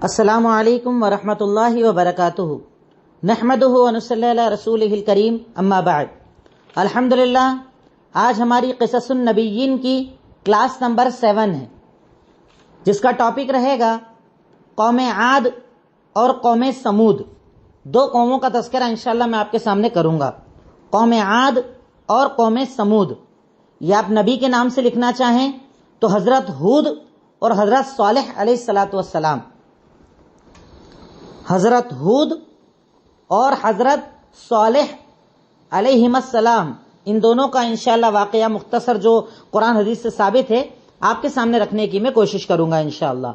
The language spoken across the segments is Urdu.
السلام علیکم ورحمۃ اللہ وبرکاتہ نحمدہ ونصلی علی رسولہ الکریم اما بعد۔ الحمدللہ آج ہماری قصص النبیین کی کلاس نمبر 7 ہے، جس کا ٹاپک رہے گا قوم عاد اور قوم سمود۔ دو قوموں کا تذکرہ انشاءاللہ میں آپ کے سامنے کروں گا، قوم عاد اور قوم سمود۔ یا آپ نبی کے نام سے لکھنا چاہیں تو حضرت ہود اور حضرت صالح علیہ الصلاۃ والسلام۔ حضرت ہود اور حضرت صالح علیہم السلام، ان دونوں کا انشاءاللہ واقعہ مختصر جو قرآن حدیث سے ثابت ہے آپ کے سامنے رکھنے کی میں کوشش کروں گا انشاءاللہ۔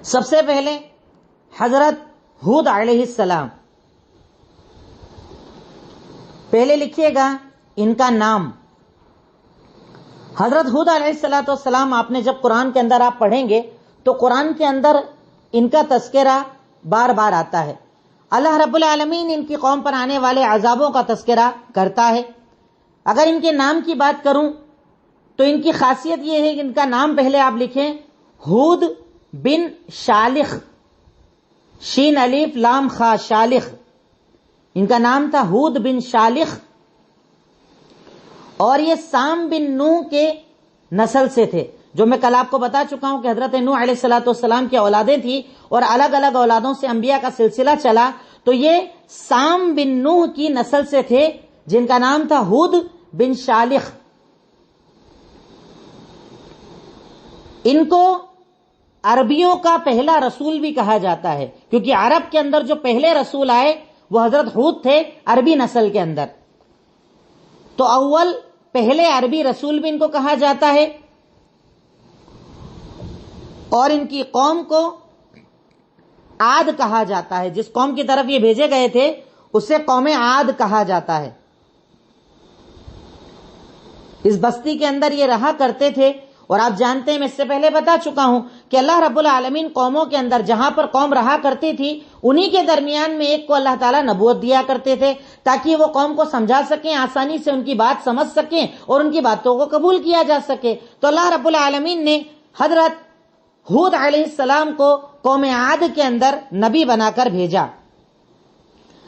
سب سے پہلے حضرت ہود علیہ السلام، پہلے لکھیے گا ان کا نام۔ حضرت ہود علیہ السلام آپ نے جب قرآن کے اندر آپ پڑھیں گے تو قرآن کے اندر ان کا تذکرہ بار بار آتا ہے۔ اللہ رب العالمین ان کی قوم پر آنے والے عذابوں کا تذکرہ کرتا ہے۔ اگر ان کے نام کی بات کروں تو ان کی خاصیت یہ ہے کہ ان کا نام پہلے آپ لکھیں ہود بن شالخ، شین الف لام خا شالخ، ان کا نام تھا ہود بن شالخ، اور یہ سام بن نوح کے نسل سے تھے، جو میں کل آپ کو بتا چکا ہوں کہ حضرت نوح علیہ الصلوۃ والسلام کی اولادیں تھیں اور الگ الگ اولادوں سے انبیاء کا سلسلہ چلا، تو یہ سام بن نوح کی نسل سے تھے جن کا نام تھا ہود بن شالخ۔ ان کو عربیوں کا پہلا رسول بھی کہا جاتا ہے، کیونکہ عرب کے اندر جو پہلے رسول آئے وہ حضرت ہود تھے عربی نسل کے اندر، تو اول پہلے عربی رسول بھی ان کو کہا جاتا ہے۔ اور ان کی قوم کو عاد کہا جاتا ہے، جس قوم کی طرف یہ بھیجے گئے تھے اسے قوم عاد کہا جاتا ہے۔ اس بستی کے اندر یہ رہا کرتے تھے، اور آپ جانتے ہیں میں اس سے پہلے بتا چکا ہوں کہ اللہ رب العالمین قوموں کے اندر جہاں پر قوم رہا کرتی تھی انہی کے درمیان میں ایک کو اللہ تعالیٰ نبوت دیا کرتے تھے تاکہ وہ قوم کو سمجھا سکیں، آسانی سے ان کی بات سمجھ سکیں اور ان کی باتوں کو قبول کیا جا سکے۔ تو اللہ رب العالمین نے حضرت ہود علیہ السلام کو قوم عاد کے اندر نبی بنا کر بھیجا۔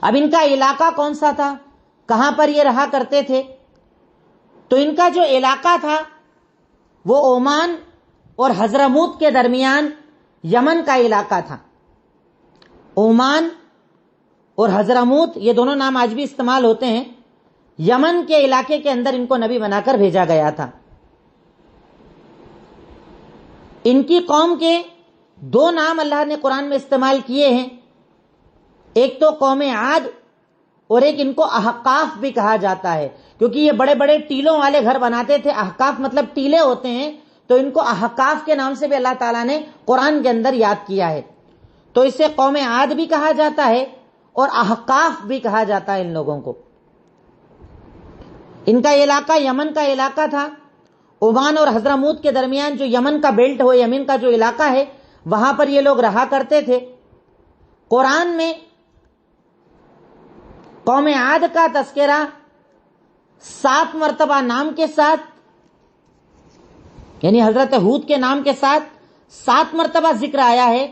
اب ان کا علاقہ کون سا تھا، کہاں پر یہ رہا کرتے تھے؟ تو ان کا جو علاقہ تھا وہ عمان اور حضرموت کے درمیان یمن کا علاقہ تھا۔ عمان اور حضرموت یہ دونوں نام آج بھی استعمال ہوتے ہیں۔ یمن کے علاقے کے اندر ان کو نبی بنا کر بھیجا گیا تھا۔ ان کی قوم کے دو نام اللہ نے قرآن میں استعمال کیے ہیں، ایک تو قوم عاد اور ایک ان کو احقاف بھی کہا جاتا ہے، کیونکہ یہ بڑے بڑے ٹیلوں والے گھر بناتے تھے۔ احقاف مطلب ٹیلے ہوتے ہیں، تو ان کو احقاف کے نام سے بھی اللہ تعالیٰ نے قرآن کے اندر یاد کیا ہے۔ تو اسے قوم عاد بھی کہا جاتا ہے اور احقاف بھی کہا جاتا ہے ان لوگوں کو۔ ان کا علاقہ یمن کا علاقہ تھا۔ عمان اور حضرموت کے درمیان جو یمن کا بیلٹ ہو، یمن کا جو علاقہ ہے، وہاں پر یہ لوگ رہا کرتے تھے۔ قرآن میں قوم عاد کا تذکرہ 7 مرتبہ نام کے ساتھ، یعنی حضرت ہود کے نام کے ساتھ 7 مرتبہ ذکر آیا ہے،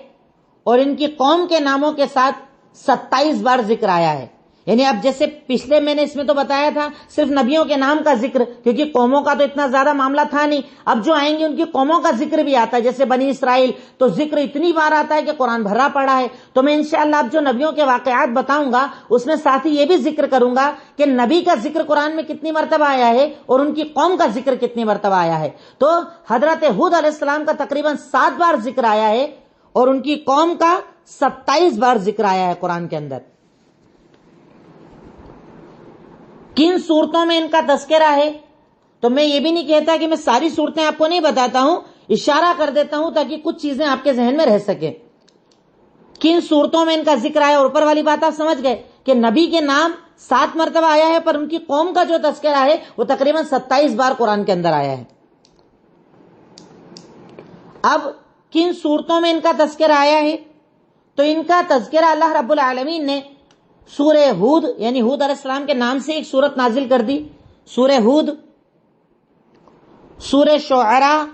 اور ان کی قوم کے ناموں کے ساتھ 27 بار ذکر آیا ہے۔ یعنی اب جیسے پچھلے میں نے اس میں تو بتایا تھا صرف نبیوں کے نام کا ذکر، کیونکہ قوموں کا تو اتنا زیادہ معاملہ تھا نہیں، اب جو آئیں گے ان کی قوموں کا ذکر بھی آتا ہے، جیسے بنی اسرائیل تو ذکر اتنی بار آتا ہے کہ قرآن بھرا پڑا ہے۔ تو میں انشاءاللہ اب جو نبیوں کے واقعات بتاؤں گا اس میں ساتھ ہی یہ بھی ذکر کروں گا کہ نبی کا ذکر قرآن میں کتنی مرتبہ آیا ہے اور ان کی قوم کا ذکر کتنی مرتبہ آیا ہے۔ تو حضرت ہود علیہ السلام کا تقریباً 7 بار ذکر آیا ہے اور ان کی قوم کا 27 بار ذکر آیا ہے قرآن کے اندر۔ کن صورتوں میں ان کا تذکرہ ہے تو میں یہ بھی نہیں کہتا کہ میں ساری صورتیں آپ کو نہیں بتاتا ہوں، اشارہ کر دیتا ہوں تاکہ کچھ چیزیں آپ کے ذہن میں رہ سکیں۔ کن صورتوں میں ان کا ذکر آیا، اور اوپر والی بات آپ سمجھ گئے کہ نبی کے نام 7 مرتبہ آیا ہے، پر ان کی قوم کا جو تذکرہ ہے وہ تقریباً 27 بار قرآن کے اندر آیا ہے۔ اب کن صورتوں میں ان کا تذکرہ آیا ہے تو ان کا تذکرہ اللہ رب العالمین نے سورہ ہود، یعنی ہود علیہ السلام کے نام سے ایک سورت نازل کر دی، سورہ ہود، سورہ شعراء،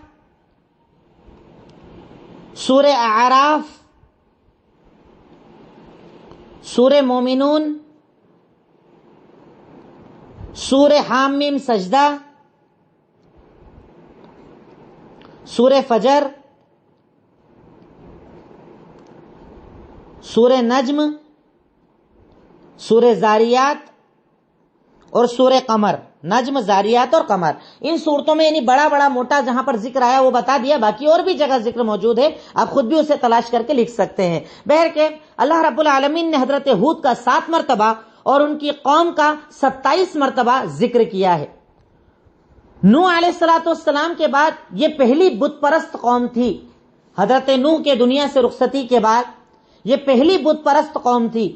سورہ اعراف، سورہ مومنون، سورہ حامیم سجدہ، سورہ فجر، سورہ نجم، سورہ زاریات اور سورہ قمر. نجم، زاریات اور قمر، ان صورتوں میں یعنی بڑا بڑا موٹا جہاں پر ذکر آیا وہ بتا دیا، باقی اور بھی جگہ ذکر موجود ہے، آپ خود بھی اسے تلاش کر کے لکھ سکتے ہیں. بہرکیف اللہ رب العالمین نے حضرت ہود کا 7 مرتبہ اور ان کی قوم کا 27 مرتبہ ذکر کیا ہے. نوح علیہ السلام کے بعد یہ پہلی بت پرست قوم تھی. حضرت نوح کے دنیا سے رخصتی کے بعد یہ پہلی بت پرست قوم تھی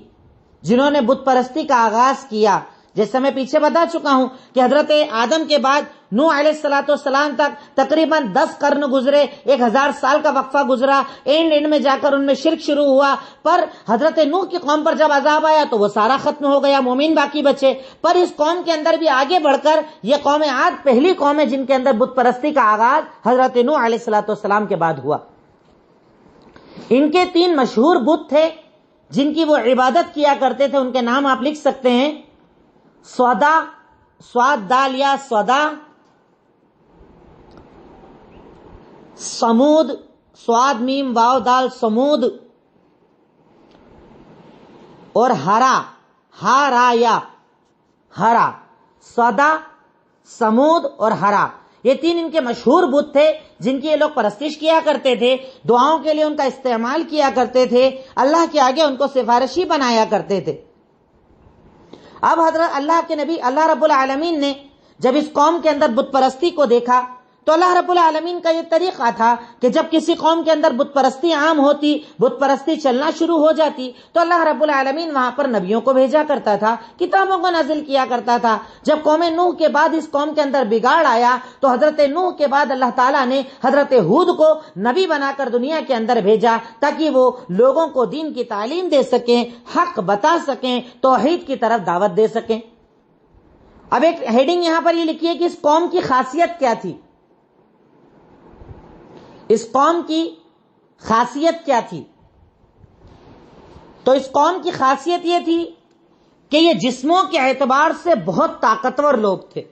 جنہوں نے بت پرستی کا آغاز کیا. جیسے میں پیچھے بتا چکا ہوں کہ حضرت آدم کے بعد نوح علیہ السلام تک تقریباً 10 قرن گزرے، 1000 سال کا وقفہ گزرا، اینڈ میں جا کر ان میں شرک شروع ہوا. پر حضرت نوح کی قوم پر جب عذاب آیا تو وہ سارا ختم ہو گیا، مومن باقی بچے. پر اس قوم کے اندر بھی آگے بڑھ کر یہ قوم عاد پہلی قوم ہے جن کے اندر بت پرستی کا آغاز حضرت نوح علیہ السلام کے بعد ہوا. ان کے 3 مشہور بت تھے جن کی وہ عبادت کیا کرتے تھے، ان کے نام آپ لکھ سکتے ہیں. سودا، سواد دال یا سودا، سمود، سواد میم واو دال سمود، اور ہرا، ہارا یا ہرا. سودا، سمود اور ہرا، یہ 3 ان کے مشہور بت تھے جن کی یہ لوگ پرستش کیا کرتے تھے، دعاؤں کے لیے ان کا استعمال کیا کرتے تھے، اللہ کے آگے ان کو سفارشی بنایا کرتے تھے. اب حضرت اللہ کے نبی اللہ رب العالمین نے جب اس قوم کے اندر بت پرستی کو دیکھا تو اللہ رب العالمین کا یہ طریقہ تھا کہ جب کسی قوم کے اندر بت پرستی عام ہوتی، بت پرستی چلنا شروع ہو جاتی، تو اللہ رب العالمین وہاں پر نبیوں کو بھیجا کرتا تھا، کتابوں کو نازل کیا کرتا تھا. جب قوم نوح کے بعد اس قوم کے اندر بگاڑ آیا تو حضرت نوح کے بعد اللہ تعالیٰ نے حضرت ہود کو نبی بنا کر دنیا کے اندر بھیجا تاکہ وہ لوگوں کو دین کی تعلیم دے سکیں، حق بتا سکیں، توحید کی طرف دعوت دے سکیں. اب ایک ہیڈنگ یہاں پر یہ لکھی ہے کہ اس قوم کی خاصیت کیا تھی. اس قوم کی خاصیت کیا تھی؟ تو اس قوم کی خاصیت یہ تھی کہ یہ جسموں کے اعتبار سے بہت طاقتور لوگ تھے.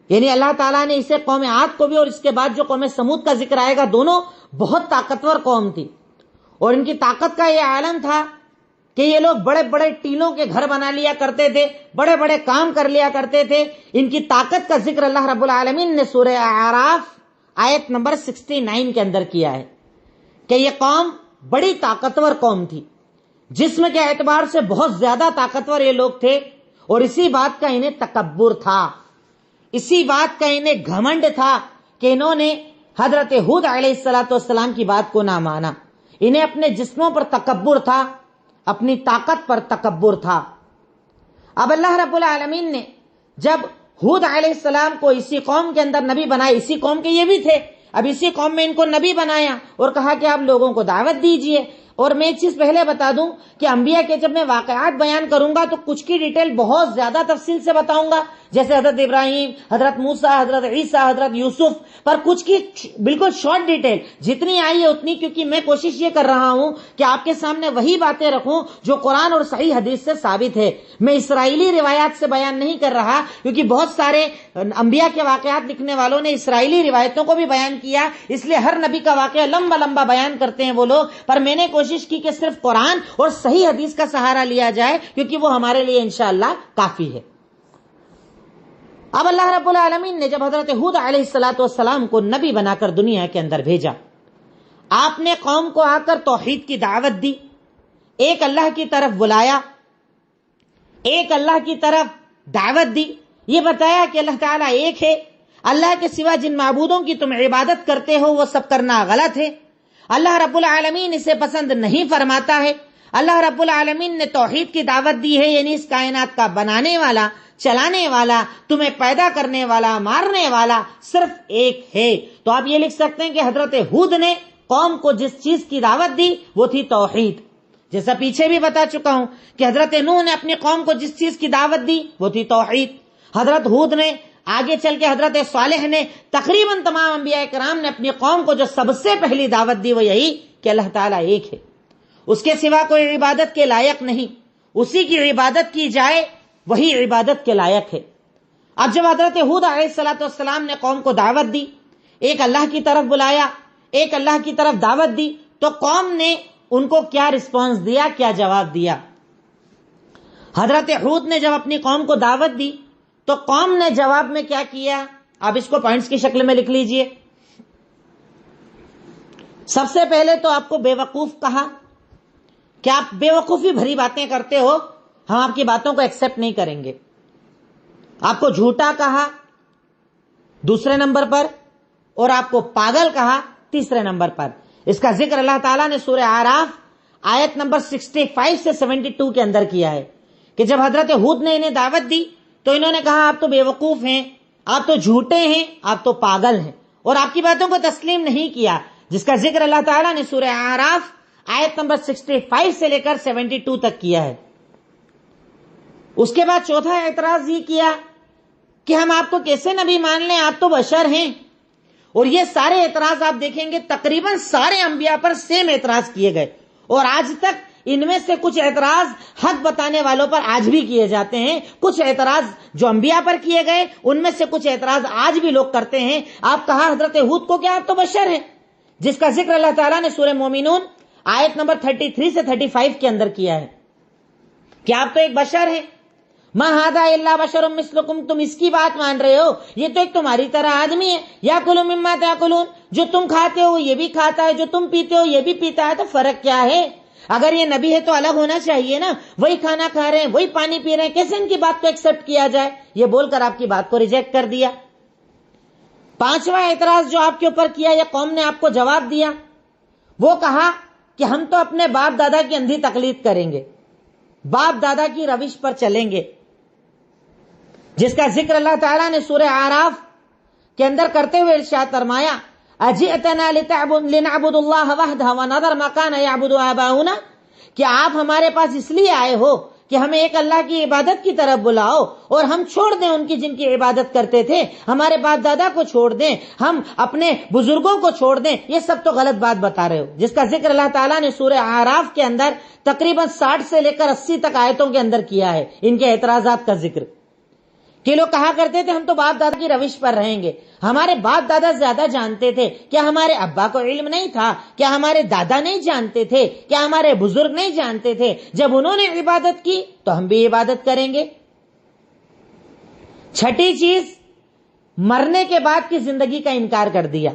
یعنی اللہ تعالیٰ نے اسے قوم عاد کو بھی اور اس کے بعد جو قوم سمود کا ذکر آئے گا دونوں بہت طاقتور قوم تھی. اور ان کی طاقت کا یہ عالم تھا کہ یہ لوگ بڑے بڑے ٹیلوں کے گھر بنا لیا کرتے تھے، بڑے بڑے کام کر لیا کرتے تھے. ان کی طاقت کا ذکر اللہ رب العالمین نے سورہ اعراف آیت نمبر 69 کے اندر کیا ہے کہ یہ قوم بڑی طاقتور قوم تھی، جسم کے اعتبار سے بہت زیادہ طاقتور یہ لوگ تھے. اور اسی بات کا انہیں تکبر تھا، اسی بات کا انہیں گھمنڈ تھا کہ انہوں نے حضرت ہود علیہ السلام کی بات کو نہ مانا. انہیں اپنے جسموں پر تکبر تھا، اپنی طاقت پر تکبر تھا. اب اللہ رب العالمین نے جب ہود علیہ السلام کو اسی قوم کے اندر نبی بنائے، اسی قوم کے یہ بھی تھے، اب اسی قوم میں ان کو نبی بنایا اور کہا کہ آپ لوگوں کو دعوت دیجئے. اور میں ایک چیز پہلے بتا دوں کہ انبیاء کے جب میں واقعات بیان کروں گا تو کچھ کی ڈیٹیل بہت زیادہ تفصیل سے بتاؤں گا، جیسے حضرت ابراہیم، حضرت موسیٰ، حضرت عیسیٰ، حضرت یوسف، پر کچھ کی بالکل شارٹ ڈیٹیل جتنی آئی ہے اتنی، کیونکہ میں کوشش یہ کر رہا ہوں کہ آپ کے سامنے وہی باتیں رکھوں جو قرآن اور صحیح حدیث سے ثابت ہے. میں اسرائیلی روایات سے بیان نہیں کر رہا، کیونکہ بہت سارے انبیاء کے واقعات لکھنے والوں نے اسرائیلی روایتوں کو بھی بیان کیا، اس لیے ہر نبی کا واقعہ لمبا لمبا بیان کرتے ہیں وہ لوگ. پر میں نے کوشش کی کہ صرف قرآن اور صحیح حدیث کا سہارا لیا جائے، کیونکہ وہ ہمارے لیے انشاءاللہ کافی ہے. اب اللہ رب العالمین نے جب حضرت ہود علیہ السلام کو نبی بنا کر دنیا کے اندر بھیجا، آپ نے قوم کو آ کر توحید کی دعوت دی، ایک اللہ کی طرف بلایا، ایک اللہ کی طرف دعوت دی، یہ بتایا کہ اللہ تعالیٰ ایک ہے، اللہ کے سوا جن معبودوں کی تم عبادت کرتے ہو وہ سب کرنا غلط ہے، اللہ رب العالمین اسے پسند نہیں فرماتا ہے. اللہ رب العالمین نے توحید کی دعوت دی ہے، یعنی اس کائنات کا بنانے والا، چلانے والا، تمہیں پیدا کرنے والا، مارنے والا صرف ایک ہے. تو آپ یہ لکھ سکتے ہیں کہ حضرت ہود نے قوم کو جس چیز کی دعوت دی وہ تھی توحید. جیسا پیچھے بھی بتا چکا ہوں کہ حضرت نوح نے اپنی قوم کو جس چیز کی دعوت دی وہ تھی توحید. حضرت ہود نے آگے چل کے حضرت صالح نے تقریباً تمام انبیاء کرام نے اپنی قوم کو جو سب سے پہلی دعوت دی وہ یہی کہ اللہ تعالیٰ ایک ہے، اس کے سوا کوئی عبادت کے لائق نہیں، اسی کی عبادت کی جائے وہی عبادت کے لائق ہے۔ اب جب حضرت ہود علیہ السلام نے قوم کو دعوت دی، ایک اللہ کی طرف بلایا، ایک اللہ کی طرف دعوت دی، تو قوم نے ان کو کیا رسپانس دیا، کیا جواب دیا؟ حضرت ہود نے جب اپنی قوم کو دعوت دی تو قوم نے جواب میں کیا کیا؟ آپ اس کو پوائنٹس کی شکل میں لکھ لیجئے۔ سب سے پہلے تو آپ کو بے وقوف کہا کہ آپ بے وقوفی بھری باتیں کرتے ہو، ہم آپ کی باتوں کو ایکسپٹ نہیں کریں گے۔ آپ کو جھوٹا کہا دوسرے نمبر پر، اور آپ کو پاگل کہا تیسرے نمبر پر۔ اس کا ذکر اللہ تعالیٰ نے سورہ اعراف آیت نمبر 65 سے 72 کے اندر کیا ہے کہ جب حضرت ہود نے انہیں دعوت دی تو انہوں نے کہا آپ تو بے وقوف ہیں، آپ تو جھوٹے ہیں، آپ تو پاگل ہیں، اور آپ کی باتوں کو تسلیم نہیں کیا، جس کا ذکر اللہ تعالیٰ نے سورہ اعراف آیت نمبر 65 سے لے کر 72 تک کیا ہے۔ اس کے بعد چوتھا اعتراض یہ کیا کہ ہم آپ کو کیسے نبی مان لیں، آپ تو بشر ہیں۔ اور یہ سارے اعتراض آپ دیکھیں گے تقریباً سارے انبیاء پر سیم اعتراض کیے گئے، اور آج تک ان میں سے کچھ اعتراض حق بتانے والوں پر آج بھی کیے جاتے ہیں، کچھ اعتراض جو انبیاء پر کیے گئے ان میں سے کچھ اعتراض آج بھی لوگ کرتے ہیں۔ آپ کہا حضرت ہود کو کہ آپ تو بشر ہیں، جس کا ذکر اللہ تعالیٰ نے سورہ مومنون آیت نمبر 33 سے 35 کے اندر کیا ہے کہ آپ تو ایک بشر ہیں۔ ما ھذا الا بشر مثلکم، تم اس کی بات مان رہے ہو، یہ تو ایک تمہاری طرح آدمی ہے۔ یاکل مما تاکلون، جو تم کھاتے ہو یہ بھی کھاتا ہے، جو تم پیتے ہو یہ بھی پیتا ہے، تو فرق کیا ہے؟ اگر یہ نبی ہے تو الگ ہونا چاہیے نا، وہی کھانا کھا رہے ہیں، وہی پانی پی رہے ہیں، کیسے ان کی بات کو ایکسپٹ کیا جائے؟ یہ بول کر آپ کی بات کو ریجیکٹ کر دیا۔ پانچواں اعتراض جو آپ کے اوپر کیا یا قوم نے آپ کو جواب دیا، وہ کہا کہ ہم تو اپنے باپ دادا کی اندھی تقلید کریں گے، باپ دادا کی روش پر چلیں گے، جس کا ذکر اللہ تعالیٰ نے سورہ اعراف کے اندر کرتے ہوئے ارشاد فرمایا اجئتنا لنعبد اللہ وحدہ ونذر ما کان یعبد آباؤنا، کہ آپ ہمارے پاس اس لیے آئے ہو کہ ہمیں ایک اللہ کی عبادت کی طرف بلاؤ اور ہم چھوڑ دیں ان کی جن کی عبادت کرتے تھے، ہمارے باپ دادا کو چھوڑ دیں، ہم اپنے بزرگوں کو چھوڑ دیں۔ یہ سب تو غلط بات بتا رہے ہو، جس کا ذکر اللہ تعالیٰ نے سورہ اعراف کے اندر تقریباً 60 سے لے کر 80 تک آیتوں کے اندر کیا ہے ان کے اعتراضات کا ذکر، کہ لوگ کہا کرتے تھے ہم تو باپ دادا کی روش پر رہیں گے، ہمارے باپ دادا زیادہ جانتے تھے، کیا ہمارے ابا کو علم نہیں تھا؟ کیا ہمارے دادا نہیں جانتے تھے؟ کیا ہمارے بزرگ نہیں جانتے تھے؟ جب انہوں نے عبادت کی تو ہم بھی عبادت کریں گے۔ چھٹی چیز، مرنے کے بعد کی زندگی کا انکار کر دیا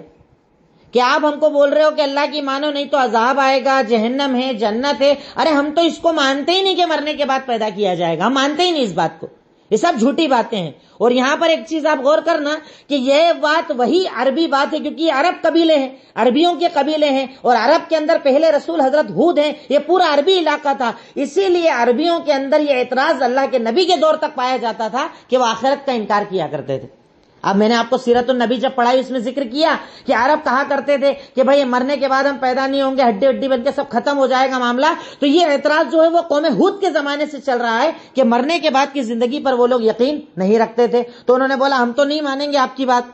کہ آپ ہم کو بول رہے ہو کہ اللہ کی مانو نہیں تو عذاب آئے گا، جہنم ہے، جنت ہے، ارے ہم تو اس کو مانتے ہی نہیں کہ مرنے کے بعد پیدا کیا جائے گا، ہم مانتے ہی نہیں اس بات کو، یہ سب جھوٹی باتیں ہیں۔ اور یہاں پر ایک چیز آپ غور کرنا کہ یہ بات وہی عربی بات ہے، کیونکہ یہ عرب قبیلے ہیں، عربیوں کے قبیلے ہیں، اور عرب کے اندر پہلے رسول حضرت ہود ہیں، یہ پورا عربی علاقہ تھا، اسی لیے عربیوں کے اندر یہ اعتراض اللہ کے نبی کے دور تک پایا جاتا تھا کہ وہ آخرت کا انکار کیا کرتے تھے۔ اب میں نے آپ کو سیرت النبی جب پڑھائی اس میں ذکر کیا کہ عرب کہا کرتے تھے کہ بھائی مرنے کے بعد ہم پیدا نہیں ہوں گے، ہڈی ہڈی بن کے سب ختم ہو جائے گا معاملہ، تو یہ اعتراض جو ہے وہ قوم ہود کے زمانے سے چل رہا ہے کہ مرنے کے بعد کی زندگی پر وہ لوگ یقین نہیں رکھتے تھے، تو انہوں نے بولا ہم تو نہیں مانیں گے آپ کی بات۔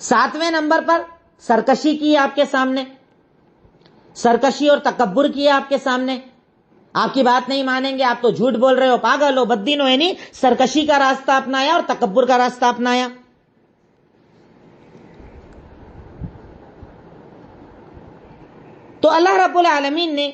7ویں نمبر پر سرکشی کی آپ کے سامنے، سرکشی اور تکبر کیا آپ کے سامنے، آپ کی بات نہیں مانیں گے، آپ تو جھوٹ بول رہے ہو، پاگل ہو، بددین ہو، یعنی سرکشی کا راستہ اپنایا اور تکبر کا راستہ اپنایا۔ تو اللہ رب العالمین نے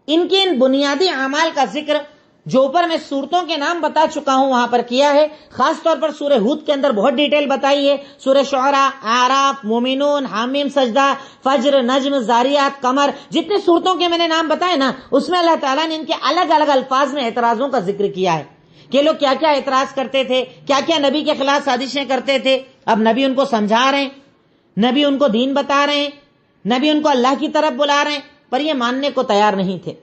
ان کے ان بنیادی اعمال کا ذکر جو اوپر میں صورتوں کے نام بتا چکا ہوں وہاں پر کیا ہے، خاص طور پر سورہ ہود کے اندر بہت ڈیٹیل بتائی ہے، سورہ شعراء، اعراف، مومنون، حامیم، سجدہ، فجر، نجم، زاریات، قمر، جتنے صورتوں کے میں نے نام بتائے نا، اس میں اللہ تعالیٰ نے ان کے الگ الگ الفاظ میں اعتراضوں کا ذکر کیا ہے کہ لوگ کیا کیا اعتراض کرتے تھے، کیا کیا نبی کے خلاف سازشیں کرتے تھے۔ اب نبی ان کو سمجھا رہے ہیں، نبی ان کو دین بتا رہے ہیں، نبی ان کو اللہ کی طرف بلا رہے ہیں، پر یہ ماننے کو تیار نہیں تھے۔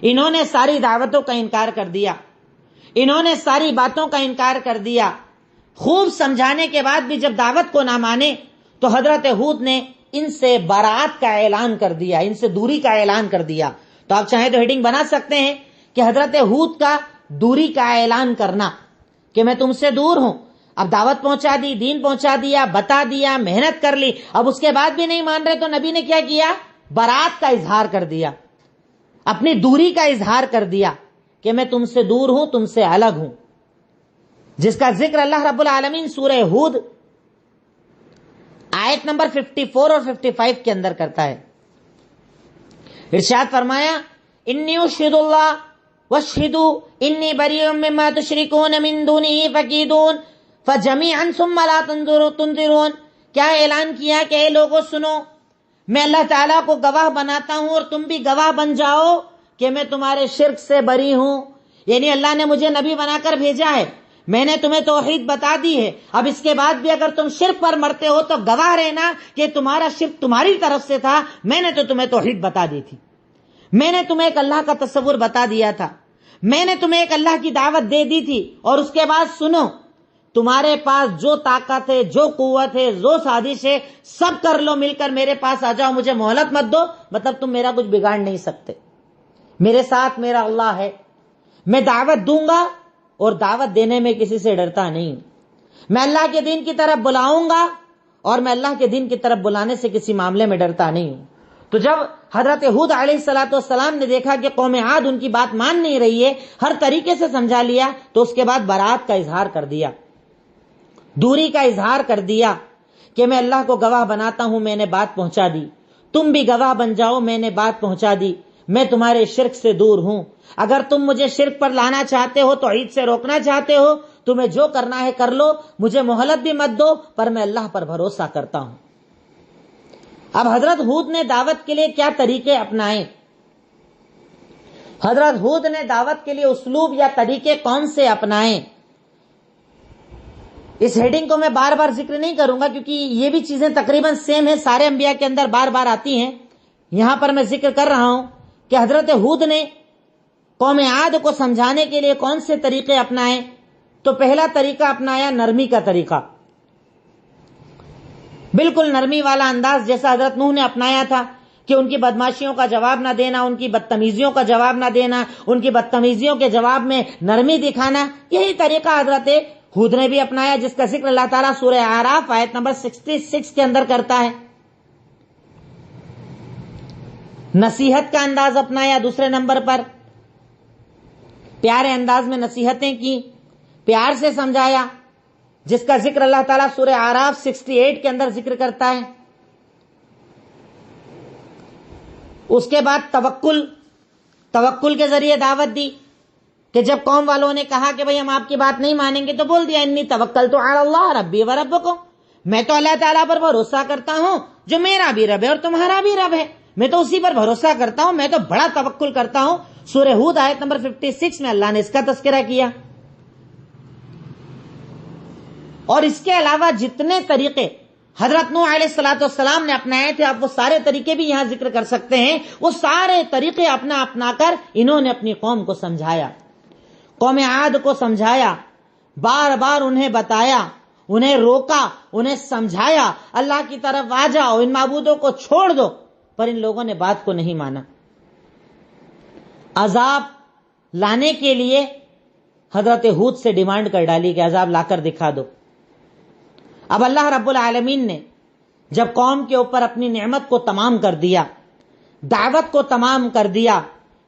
انہوں نے ساری دعوتوں کا انکار کر دیا، انہوں نے ساری باتوں کا انکار کر دیا۔ خوب سمجھانے کے بعد بھی جب دعوت کو نہ مانے تو حضرت ہود نے ان سے برات کا اعلان کر دیا، ان سے دوری کا اعلان کر دیا۔ تو آپ چاہیں تو ہیڈنگ بنا سکتے ہیں کہ حضرت ہود کا دوری کا اعلان کرنا، کہ میں تم سے دور ہوں، اب دعوت پہنچا دی، دین پہنچا دیا، بتا دیا، محنت کر لی، اب اس کے بعد بھی نہیں مان رہے تو نبی نے کیا کیا؟ برات کا اظہار کر دیا، اپنی دوری کا اظہار کر دیا کہ میں تم سے دور ہوں، تم سے الگ ہوں، جس کا ذکر اللہ رب العالمین سورہ ہود آیت نمبر 54 اور 55 کے اندر کرتا ہے۔ ارشاد فرمایا انی اشہد اللہ واشہدوا انی بریء مما تشرکون من دونہ فکیدون فجمیعا ثم لا تنظرون۔ کیا اعلان کیا کہ اے لوگوں سنو، میں اللہ تعالیٰ کو گواہ بناتا ہوں اور تم بھی گواہ بن جاؤ کہ میں تمہارے شرک سے بری ہوں، یعنی اللہ نے مجھے نبی بنا کر بھیجا ہے، میں نے تمہیں توحید بتا دی ہے، اب اس کے بعد بھی اگر تم شرک پر مرتے ہو تو گواہ رہنا کہ تمہارا شرک تمہاری طرف سے تھا، میں نے تو تمہیں توحید بتا دی تھی، میں نے تمہیں ایک اللہ کا تصور بتا دیا تھا، میں نے تمہیں ایک اللہ کی دعوت دے دی تھی، اور اس کے بعد سنو، تمہارے پاس جو طاقت ہے، جو قوت ہے، جو سازش ہے، سب کر لو، مل کر میرے پاس آ جاؤ، مجھے مہلت مت دو، مطلب تم میرا کچھ بگاڑ نہیں سکتے، میرے ساتھ میرا اللہ ہے، میں دعوت دوں گا اور دعوت دینے میں کسی سے ڈرتا نہیں، میں اللہ کے دین کی طرف بلاؤں گا اور میں اللہ کے دین کی طرف بلانے سے کسی معاملے میں ڈرتا نہیں ہوں۔ تو جب حضرت ہود علیہ السلام نے دیکھا کہ قوم عاد ان کی بات مان نہیں رہی ہے، ہر طریقے سے سمجھا لیا، تو اس کے بعد برات کا اظہار کر دیا، دوری کا اظہار کر دیا کہ میں اللہ کو گواہ بناتا ہوں، میں نے بات پہنچا دی، تم بھی گواہ بن جاؤ، میں نے بات پہنچا دی، میں تمہارے شرک سے دور ہوں، اگر تم مجھے شرک پر لانا چاہتے ہو، توحید سے روکنا چاہتے ہو، تمہیں جو کرنا ہے کر لو، مجھے مہلت بھی مت دو، پر میں اللہ پر بھروسہ کرتا ہوں۔ اب حضرت ہود نے دعوت کے لیے کیا طریقے اپنائے؟ حضرت ہود نے دعوت کے لیے اسلوب یا طریقے کون سے اپنائے؟ اس ہیڈنگ کو میں بار بار ذکر نہیں کروں گا کیونکہ یہ بھی چیزیں تقریباً سیم ہیں، سارے انبیاء کے اندر بار بار آتی ہیں، یہاں پر میں ذکر کر رہا ہوں کہ حضرت ہود نے قوم عاد کو سمجھانے کے لیے کون سے طریقے اپنائے؟ تو پہلا طریقہ اپنایا نرمی کا طریقہ، بالکل نرمی والا انداز جیسا حضرت نوح نے اپنایا تھا کہ ان کی بدماشیوں کا جواب نہ دینا، ان کی بدتمیزیوں کا جواب نہ دینا، ان کی بدتمیزیوں کے جواب میں نرمی دکھانا، یہی طریقہ حضرت ہود نے بھی اپنایا، جس کا ذکر اللہ تعالیٰ سورہ اعراف آیت نمبر 66 کے اندر کرتا ہے۔ نصیحت کا انداز اپنایا دوسرے نمبر پر، پیارے انداز میں نصیحتیں کی، پیار سے سمجھایا، جس کا ذکر اللہ تعالیٰ سورہ اعراف 68 کے اندر ذکر کرتا ہے۔ اس کے بعد توکل کے ذریعے دعوت دی کہ جب قوم والوں نے کہا کہ بھئی ہم آپ کی بات نہیں مانیں گے تو بول دیا انی توکلت علی اللہ ربی و ربکم، میں تو اللہ تعالیٰ پر بھروسہ کرتا ہوں جو میرا بھی رب ہے اور تمہارا بھی رب ہے، میں تو اسی پر بھروسہ کرتا ہوں، میں تو بڑا توکل کرتا ہوں۔ سورہ ہود آیت نمبر 56 میں اللہ نے اس کا تذکرہ کیا۔ اور اس کے علاوہ جتنے طریقے حضرت نوح علیہ السلام نے اپنائے تھے، آپ وہ سارے طریقے بھی یہاں ذکر کر سکتے ہیں، وہ سارے طریقے اپنا کر انہوں نے اپنی قوم کو سمجھایا، قوم عاد کو سمجھایا، بار بار انہیں بتایا، انہیں روکا، انہیں سمجھایا، اللہ کی طرف آ جاؤ، ان معبودوں کو چھوڑ دو، پر ان لوگوں نے بات کو نہیں مانا۔ عذاب لانے کے لیے حضرت ہود سے ڈیمانڈ کر ڈالی کہ عذاب لا کر دکھا دو۔ اب اللہ رب العالمین نے جب قوم کے اوپر اپنی نعمت کو تمام کر دیا، دعوت کو تمام کر دیا،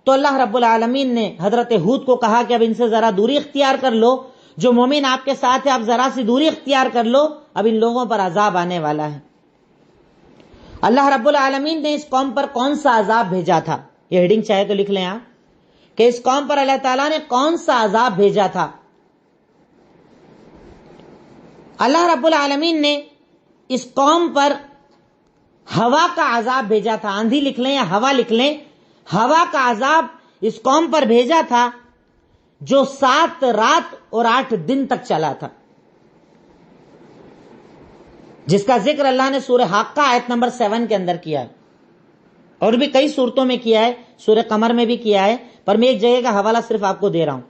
تو اللہ رب العالمین نے حضرت ہود کو کہا کہ اب ان سے ذرا دوری اختیار کر لو، جو مومن آپ کے ساتھ ہے آپ ذرا سی دوری اختیار کر لو، اب ان لوگوں پر عذاب آنے والا ہے۔ اللہ رب العالمین نے اس قوم پر کون سا عذاب بھیجا تھا؟ یہ ہیڈنگ چاہے تو لکھ لیں آپ کہ اس قوم پر اللہ تعالیٰ نے کون سا عذاب بھیجا تھا۔ اللہ رب العالمین نے اس قوم پر ہوا کا عذاب بھیجا تھا، آندھی لکھ لیں یا ہوا لکھ لیں، ہوا کا عذاب اس قوم پر بھیجا تھا جو 7 رات اور 8 دن تک چلا تھا، جس کا ذکر اللہ نے سورہ حاقہ آیت نمبر 7 کے اندر کیا ہے، اور بھی کئی صورتوں میں کیا ہے، سورہ قمر میں بھی کیا ہے، پر میں ایک جگہ کا حوالہ صرف آپ کو دے رہا ہوں۔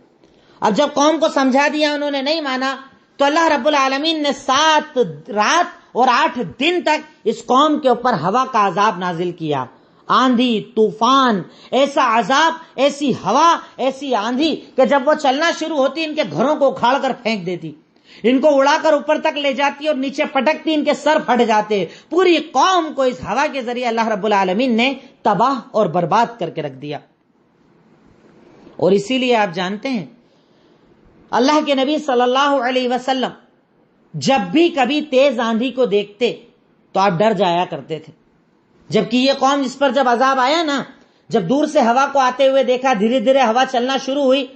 اب جب قوم کو سمجھا دیا انہوں نے نہیں مانا، تو اللہ رب العالمین نے 7 رات اور 8 دن تک اس قوم کے اوپر ہوا کا عذاب نازل کیا، آندھی، طوفان، ایسا عذاب، ایسی ہوا، ایسی آندھی کہ جب وہ چلنا شروع ہوتی ان کے گھروں کو اکھاڑ کر پھینک دیتی، ان کو اڑا کر اوپر تک لے جاتی اور نیچے پٹکتی، ان کے سر پھٹ جاتے. پوری قوم کو اس ہوا کے ذریعے اللہ رب العالمین نے تباہ اور برباد کر کے رکھ دیا. اور اسی لیے آپ جانتے ہیں اللہ کے نبی صلی اللہ علیہ وسلم جب بھی کبھی تیز آندھی کو دیکھتے تو آپ ڈر جایا کرتے تھے. جبکہ یہ قوم جس پر جب عذاب آیا نا، جب دور سے ہوا کو آتے ہوئے دیکھا، دھیرے دھیرے ہوا چلنا شروع ہوئی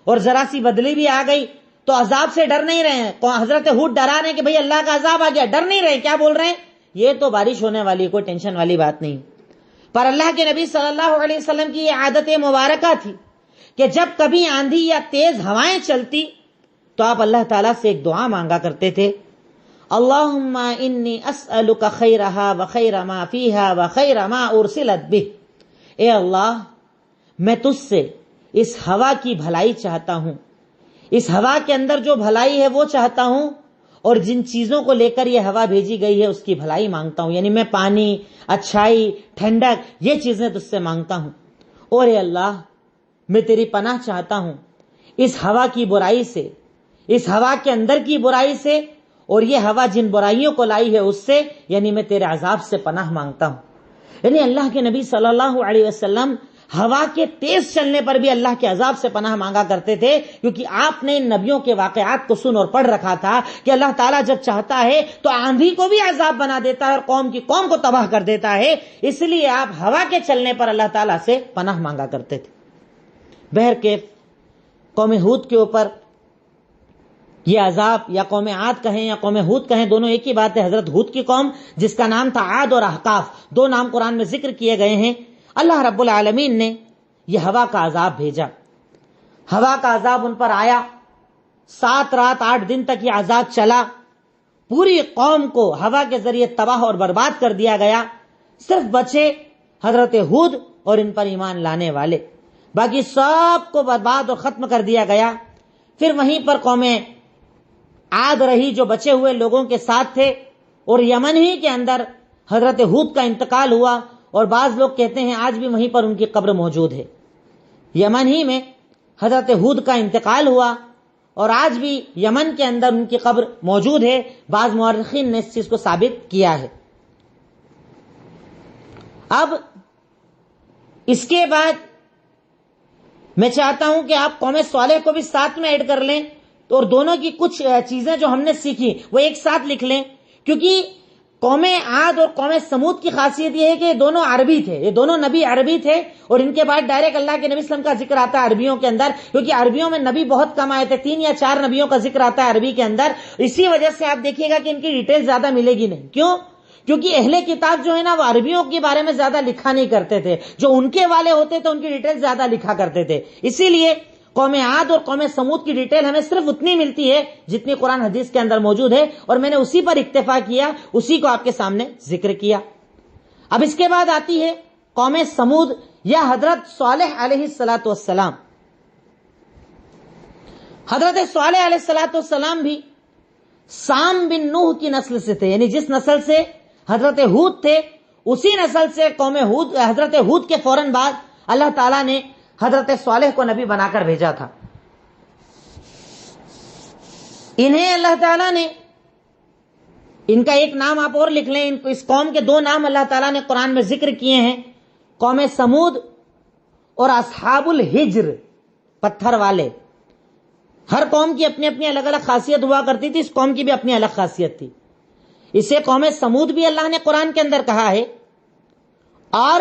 اور ذرا سی بدلی بھی آ گئی، تو عذاب سے ڈر نہیں رہے ہیں. حضرت ہود ڈرا رہے ہیں کہ بھئی اللہ کا عذاب آ گیا، ڈر نہیں رہے. کیا بول رہے ہیں؟ یہ تو بارش ہونے والی، کوئی ٹینشن والی بات نہیں. پر اللہ کے نبی صلی اللہ علیہ وسلم کی یہ عادت مبارکہ تھی کہ جب کبھی آندھی یا تیز ہوائیں چلتی تو آپ اللہ تعالیٰ سے ایک دعا مانگا کرتے تھے، اللہم انی اسألک خیرہا وخیر ما فیہا وخیر ما ارسلت بہ. اے اللہ، میں تجھ سے اس ہوا کی بھلائی چاہتا ہوں، اس ہوا کے اندر جو بھلائی ہے وہ چاہتا ہوں، اور جن چیزوں کو لے کر یہ ہوا بھیجی گئی ہے اس کی بھلائی مانگتا ہوں. یعنی میں پانی، اچھائی، ٹھنڈک، یہ چیزیں تجھ سے مانگتا ہوں. اور اے اللہ، میں تیری پناہ چاہتا ہوں اس ہوا کی برائی سے، اس ہوا کے اندر کی برائی سے، اور یہ ہوا جن برائیوں کو لائی ہے اس سے. یعنی میں تیرے عذاب سے پناہ مانگتا ہوں. یعنی اللہ کے نبی صلی اللہ علیہ وسلم ہوا کے تیز چلنے پر بھی اللہ کے عذاب سے پناہ مانگا کرتے تھے، کیونکہ آپ نے ان نبیوں کے واقعات کو سن اور پڑھ رکھا تھا کہ اللہ تعالیٰ جب چاہتا ہے تو آندھی کو بھی عذاب بنا دیتا ہے اور قوم کی قوم کو تباہ کر دیتا ہے. اس لیے آپ ہوا کے چلنے پر اللہ تعالیٰ سے پناہ مانگا کرتے تھے. بہرکیف قوم ہود کے اوپر یہ عذاب، یا قوم عاد کہیں یا قوم ہود کہیں، دونوں ایک ہی بات ہے. حضرت ہود کی قوم جس کا نام تھا عاد اور احقاف، دو نام قرآن میں ذکر کیے گئے ہیں. اللہ رب العالمین نے یہ ہوا کا عذاب بھیجا. ہوا کا عذاب ان پر آیا، 7 رات 8 دن تک یہ عذاب چلا. پوری قوم کو ہوا کے ذریعے تباہ اور برباد کر دیا گیا. صرف بچے حضرت ہود اور ان پر ایمان لانے والے، باقی سب کو برباد اور ختم کر دیا گیا. پھر وہیں پر قوم عاد رہی جو بچے ہوئے لوگوں کے ساتھ تھے، اور یمن ہی کے اندر حضرت ہود کا انتقال ہوا. اور بعض لوگ کہتے ہیں آج بھی وہیں پر ان کی قبر موجود ہے. یمن ہی میں حضرت ہود کا انتقال ہوا اور آج بھی یمن کے اندر ان کی قبر موجود ہے. بعض مورخین نے اس چیز کو ثابت کیا ہے. اب اس کے بعد میں چاہتا ہوں کہ آپ قوم صالح کو بھی ساتھ میں ایڈ کر لیں، اور دونوں کی کچھ چیزیں جو ہم نے سیکھی وہ ایک ساتھ لکھ لیں. کیونکہ قوم عاد اور قوم سمود کی خاصیت یہ ہے کہ یہ دونوں عربی تھے، یہ دونوں نبی عربی تھے. اور ان کے بعد ڈائریکٹ اللہ کے نبی صلی اللہ علیہ وسلم کا ذکر آتا ہے عربیوں کے اندر، کیونکہ عربیوں میں نبی بہت کم آئے تھے. 3 یا 4 نبیوں کا ذکر آتا ہے عربی کے اندر. اسی وجہ سے آپ دیکھیے گا کہ ان کی ڈیٹیل زیادہ ملے گی نہیں. کیوں؟ کیونکہ اہل کتاب جو ہے نا وہ عربیوں کے بارے میں زیادہ لکھا نہیں کرتے تھے. جو ان کے والے ہوتے تھے ان کی ڈیٹیل زیادہ لکھا کرتے تھے. اسی لیے قوم عاد اور قوم سمود کی ڈیٹیل ہمیں صرف اتنی ملتی ہے جتنی قرآن حدیث کے اندر موجود ہے، اور میں نے اسی پر اکتفا کیا، اسی کو آپ کے سامنے ذکر کیا. اب اس کے بعد آتی ہے قوم سمود یا حضرت صالح علیہ السلام. حضرت صالح علیہ السلام بھی سام بن نوح کی نسل سے تھے. یعنی جس نسل سے حضرت ہود تھے اسی نسل سے قوم ہود، حضرت ہود کے فوراً بعد اللہ تعالیٰ نے حضرت صالح کو نبی بنا کر بھیجا تھا. انہیں اللہ تعالیٰ نے، ان کا ایک نام آپ اور لکھ لیں، اس قوم کے 2 نام اللہ تعالیٰ نے قرآن میں ذکر کیے ہیں، قوم سمود اور اصحاب الحجر، پتھر والے. ہر قوم کی اپنی اپنی الگ الگ خاصیت ہوا کرتی تھی، اس قوم کی بھی اپنی الگ خاصیت تھی. اسے قوم سمود بھی اللہ نے قرآن کے اندر کہا ہے، اور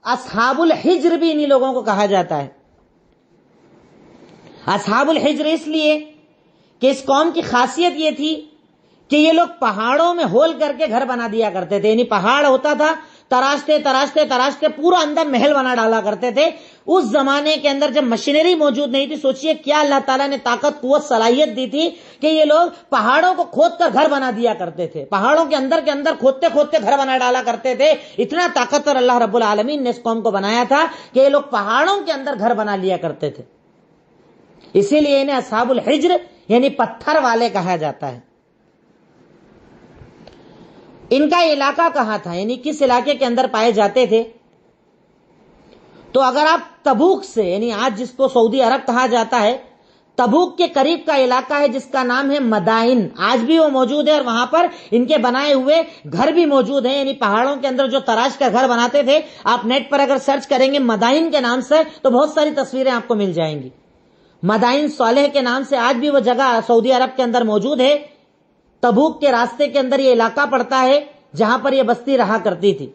اصحاب الحجر بھی انہی لوگوں کو کہا جاتا ہے. اصحاب الحجر اس لیے کہ اس قوم کی خاصیت یہ تھی کہ یہ لوگ پہاڑوں میں ہول کر کے گھر بنا دیا کرتے تھے. یعنی پہاڑ ہوتا تھا، تراشتے تراشتے تراشتے پورا اندر محل بنا ڈالا کرتے تھے. اس زمانے کے اندر جب مشینری موجود نہیں تھی، سوچئے کیا اللہ تعالیٰ نے طاقت قوت صلاحیت دی تھی کہ یہ لوگ پہاڑوں کو کھود کر گھر بنا دیا کرتے تھے. پہاڑوں کے اندر کھودتے کھودتے گھر بنا ڈالا کرتے تھے. اتنا طاقتور اللہ رب العالمین نے اس قوم کو بنایا تھا کہ یہ لوگ پہاڑوں کے اندر گھر بنا لیا کرتے تھے. اسی لیے انہیں اصحاب الحجر یعنی پتھر والے کہا جاتا ہے. ان کا علاقہ کہاں تھا، یعنی کس علاقے کے اندر پائے جاتے تھے؟ تو اگر آپ تبوک سے، یعنی آج جس کو سعودی عرب کہا جاتا ہے، تبوک کے قریب کا علاقہ ہے جس کا نام ہے مدائن، آج بھی وہ موجود ہے، اور وہاں پر ان کے بنائے ہوئے گھر بھی موجود ہیں، یعنی پہاڑوں کے اندر جو تراش کر گھر بناتے تھے، آپ نیٹ پر اگر سرچ کریں گے مدائن کے نام سے تو بہت ساری تصویریں آپ کو مل جائیں گی۔ مدائن صالح کے نام سے آج بھی وہ جگہ سعودی عرب کے اندر موجود ہے۔ تبوک کے راستے کے اندر یہ علاقہ پڑتا ہے جہاں پر یہ بستی رہا کرتی تھی۔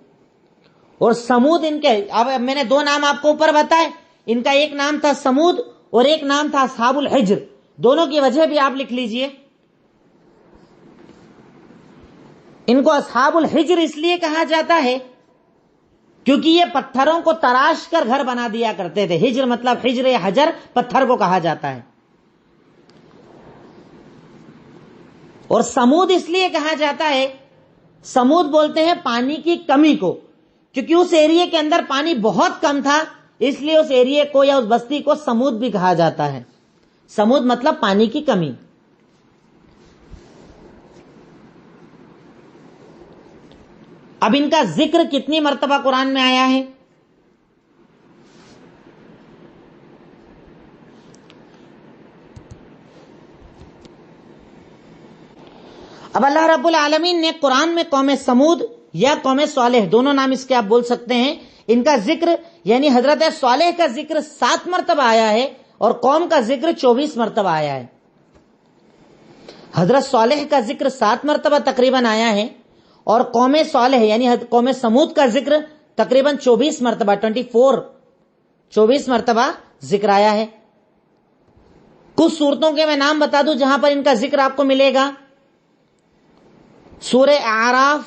اور سمود ان کے، اب میں نے دو نام آپ کو اوپر بتائے، ان کا ایک نام تھا سمود اور ایک نام تھا اصحاب الحجر، دونوں کی وجہ بھی آپ لکھ لیجئے۔ ان کو اصحاب الحجر اس لیے کہا جاتا ہے کیونکہ یہ پتھروں کو تراش کر گھر بنا دیا کرتے تھے۔ ہجر مطلب حجر یا حجر پتھر کو کہا جاتا ہے۔ اور سمود اس لیے کہا جاتا ہے، سمود بولتے ہیں پانی کی کمی کو، کیونکہ اس ایریے کے اندر پانی بہت کم تھا، اس لیے اس ایریے کو یا اس بستی کو سمود بھی کہا جاتا ہے۔ سمود مطلب پانی کی کمی۔ اب ان کا ذکر کتنی مرتبہ قرآن میں آیا ہے؟ اب اللہ رب العالمین نے قرآن میں قوم سمود یا قوم صالح، دونوں نام اس کے آپ بول سکتے ہیں، ان کا ذکر یعنی حضرت صالح کا ذکر 7 مرتبہ آیا ہے اور قوم کا ذکر 24 مرتبہ آیا ہے۔ حضرت صالح کا ذکر 7 مرتبہ تقریباً آیا ہے اور قوم صالح یعنی قوم سمود کا ذکر تقریباً 24 مرتبہ 24 مرتبہ ذکر آیا ہے۔ کچھ صورتوں کے میں نام بتا دوں جہاں پر ان کا ذکر آپ کو ملے گا۔ سورہ اعراف،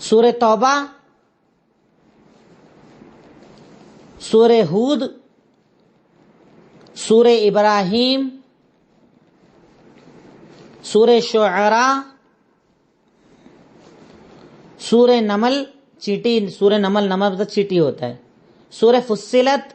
سورہ توبہ، سورہ ہود، سورہ ابراہیم، سورہ شعراء، سورہ نمل، چیٹی، سورہ نمل مطلب چیٹی ہوتا ہے، سورہ فصلت،